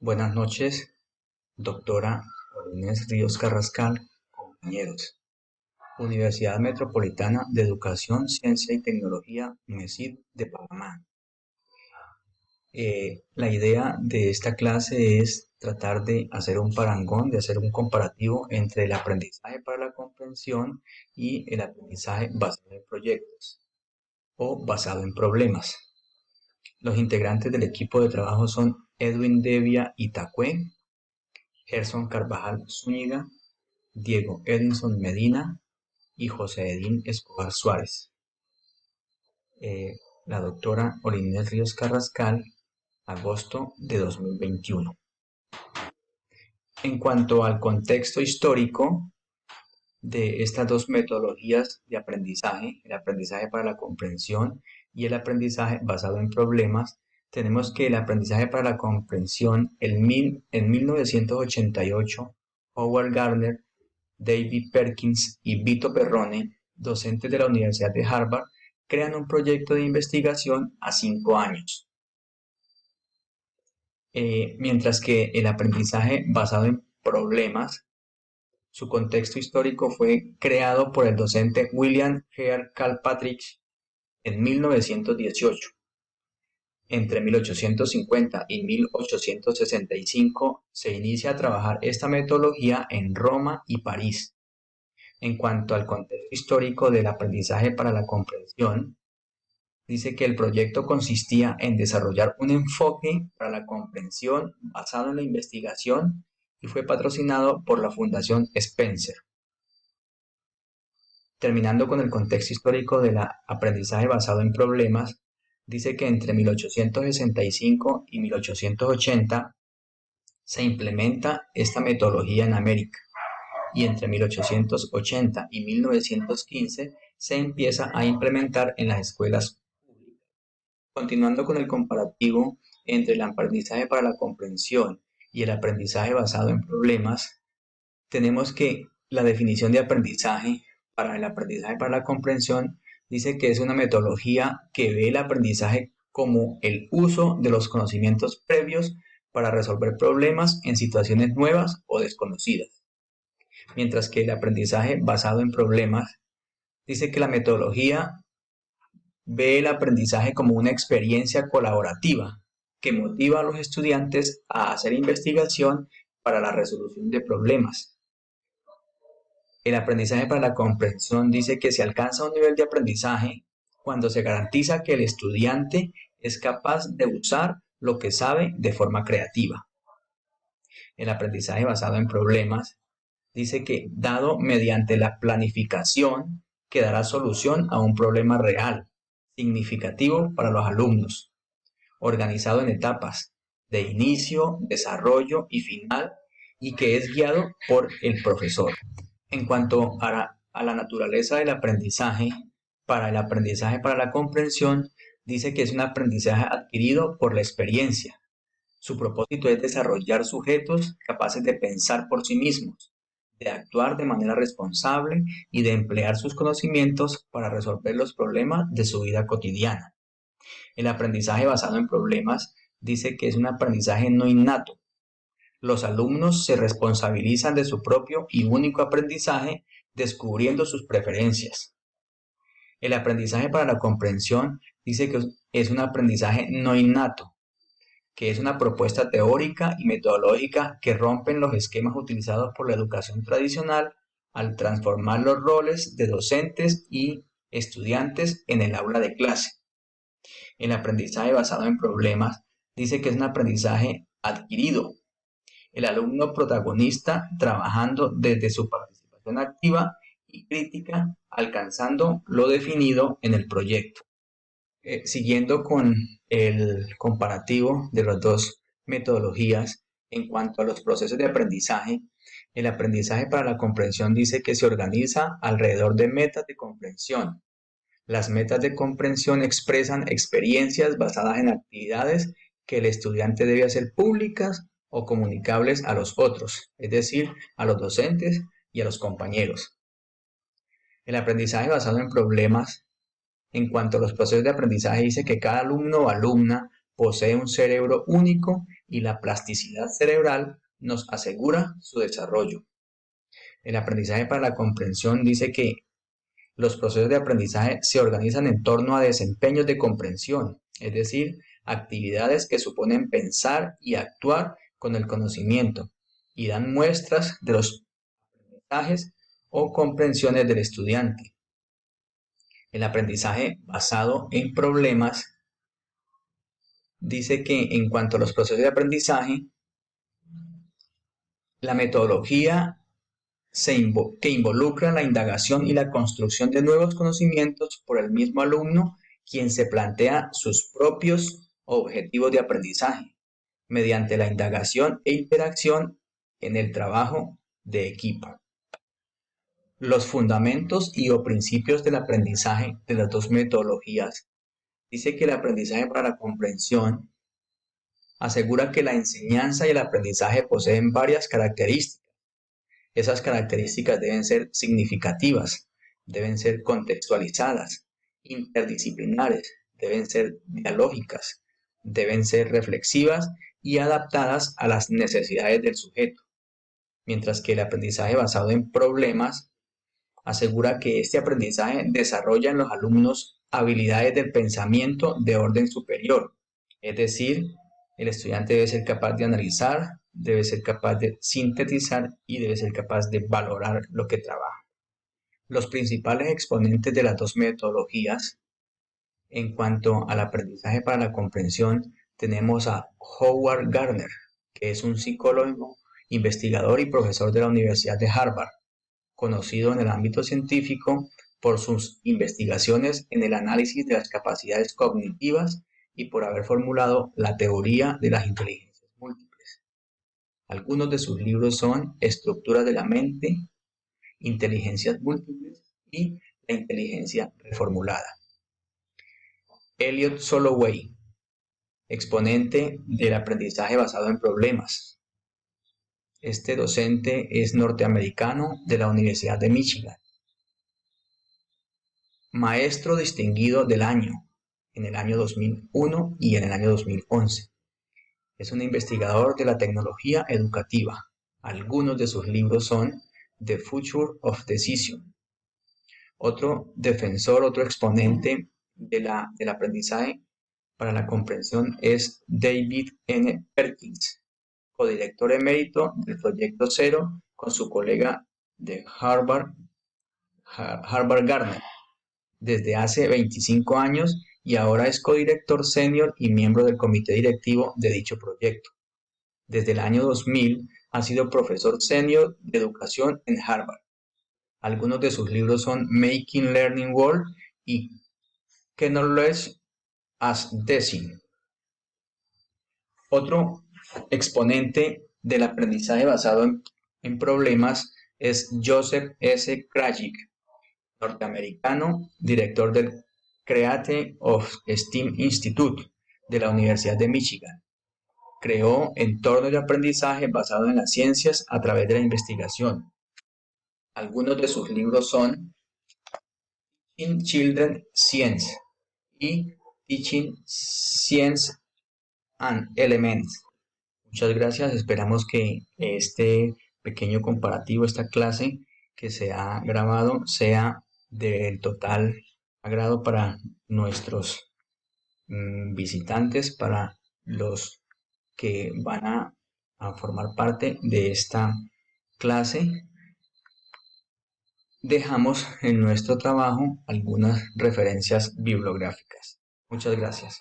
Buenas noches, doctora Inés Ríos Carrascal, compañeros. Universidad Metropolitana de Educación, Ciencia y Tecnología, MESID de Panamá. La idea de esta clase es tratar de hacer un parangón, de hacer un comparativo entre el aprendizaje para la comprensión y el aprendizaje basado en proyectos o basado en problemas. Los integrantes del equipo de trabajo son Edwin Devia Itacue, Gerson Carvajal Zúñiga, Diego Edinson Medina y José Edín Escobar Suárez. La doctora Olinés Ríos Carrascal, agosto de 2021. En cuanto al contexto histórico de estas dos metodologías de aprendizaje, el aprendizaje para la comprensión y el aprendizaje basado en problemas, tenemos que el aprendizaje para la comprensión en 1988, Howard Gardner, David Perkins y Vito Perrone, docentes de la Universidad de Harvard, crean un proyecto de investigación a 5 años. Mientras que el aprendizaje basado en problemas, su contexto histórico fue creado por el docente William Heard Kilpatrick en 1918. Entre 1850 y 1865 se inicia a trabajar esta metodología en Roma y París. En cuanto al contexto histórico del aprendizaje para la comprensión, dice que el proyecto consistía en desarrollar un enfoque para la comprensión basado en la investigación y fue patrocinado por la Fundación Spencer. Terminando con el contexto histórico del aprendizaje basado en problemas, dice que entre 1865 y 1880 se implementa esta metodología en América y entre 1880 y 1915 se empieza a implementar en las escuelas públicas. Continuando con el comparativo entre el aprendizaje para la comprensión y el aprendizaje basado en problemas, tenemos que la definición de aprendizaje para el aprendizaje para la comprensión dice que es una metodología que ve el aprendizaje como el uso de los conocimientos previos para resolver problemas en situaciones nuevas o desconocidas. Mientras que el aprendizaje basado en problemas dice que la metodología ve el aprendizaje como una experiencia colaborativa que motiva a los estudiantes a hacer investigación para la resolución de problemas. El aprendizaje para la comprensión dice que se alcanza un nivel de aprendizaje cuando se garantiza que el estudiante es capaz de usar lo que sabe de forma creativa. El aprendizaje basado en problemas dice que, dado mediante la planificación, que dará solución a un problema real, significativo para los alumnos, organizado en etapas de inicio, desarrollo y final, y que es guiado por el profesor. En cuanto a la naturaleza del aprendizaje, para el aprendizaje para la comprensión, dice que es un aprendizaje adquirido por la experiencia. Su propósito es desarrollar sujetos capaces de pensar por sí mismos, de actuar de manera responsable y de emplear sus conocimientos para resolver los problemas de su vida cotidiana. El aprendizaje basado en problemas dice que es un aprendizaje no innato. Los alumnos se responsabilizan de su propio y único aprendizaje, descubriendo sus preferencias. El aprendizaje para la comprensión dice que es un aprendizaje no innato, que es una propuesta teórica y metodológica que rompen los esquemas utilizados por la educación tradicional al transformar los roles de docentes y estudiantes en el aula de clase. El aprendizaje basado en problemas dice que es un aprendizaje adquirido. El alumno protagonista trabajando desde su participación activa y crítica, alcanzando lo definido en el proyecto. Siguiendo con el comparativo de las dos metodologías en cuanto a los procesos de aprendizaje, el aprendizaje para la comprensión dice que se organiza alrededor de metas de comprensión. Las metas de comprensión expresan experiencias basadas en actividades que el estudiante debe hacer públicas o comunicables a los otros, es decir, a los docentes y a los compañeros. El aprendizaje basado en problemas, en cuanto a los procesos de aprendizaje, dice que cada alumno o alumna posee un cerebro único y la plasticidad cerebral nos asegura su desarrollo. El aprendizaje para la comprensión dice que los procesos de aprendizaje se organizan en torno a desempeños de comprensión, es decir, actividades que suponen pensar y actuar con el conocimiento y dan muestras de los aprendizajes o comprensiones del estudiante. El aprendizaje basado en problemas dice que en cuanto a los procesos de aprendizaje, la metodología que involucra la indagación y la construcción de nuevos conocimientos por el mismo alumno, quien se plantea sus propios objetivos de aprendizaje, mediante la indagación e interacción en el trabajo de equipo. Los fundamentos y o principios del aprendizaje de las dos metodologías. Dice que el aprendizaje para la comprensión asegura que la enseñanza y el aprendizaje poseen varias características. Esas características deben ser significativas, deben ser contextualizadas, interdisciplinares, deben ser dialógicas, deben ser reflexivas y adaptadas a las necesidades del sujeto. Mientras que el aprendizaje basado en problemas asegura que este aprendizaje desarrolla en los alumnos habilidades del pensamiento de orden superior, es decir, el estudiante debe ser capaz de analizar, debe ser capaz de sintetizar y debe ser capaz de valorar lo que trabaja. Los principales exponentes de las dos metodologías en cuanto al aprendizaje para la comprensión tenemos a Howard Gardner, que es un psicólogo, investigador y profesor de la Universidad de Harvard, conocido en el ámbito científico por sus investigaciones en el análisis de las capacidades cognitivas y por haber formulado la teoría de las inteligencias múltiples. Algunos de sus libros son Estructuras de la mente, Inteligencias múltiples y La inteligencia reformulada. Elliot Soloway, exponente del aprendizaje basado en problemas. Este docente es norteamericano de la Universidad de Michigan. Maestro distinguido del año en el año 2001 y en el año 2011. Es un investigador de la tecnología educativa. Algunos de sus libros son The Future of Decision. Otro defensor, otro exponente del aprendizaje para la comprensión es David N. Perkins, codirector emérito del Proyecto Cero con su colega de Harvard Gardner, desde hace 25 años y ahora es codirector senior y miembro del comité directivo de dicho proyecto. Desde el año 2000 ha sido profesor senior de educación en Harvard. Algunos de sus libros son Making Learning Work y Knowledge as Design. Otro exponente del aprendizaje basado en problemas es Joseph S. Krajcik, norteamericano, director del Create of STEAM Institute de la Universidad de Michigan. Creó entornos de aprendizaje basados en las ciencias a través de la investigación. Algunos de sus libros son Teaching Children Science y Teaching Science and Elements. Muchas gracias, esperamos que este pequeño comparativo, esta clase que se ha grabado sea del total agrado para nuestros visitantes, para los que van a formar parte de esta clase. Dejamos en nuestro trabajo algunas referencias bibliográficas. Muchas gracias.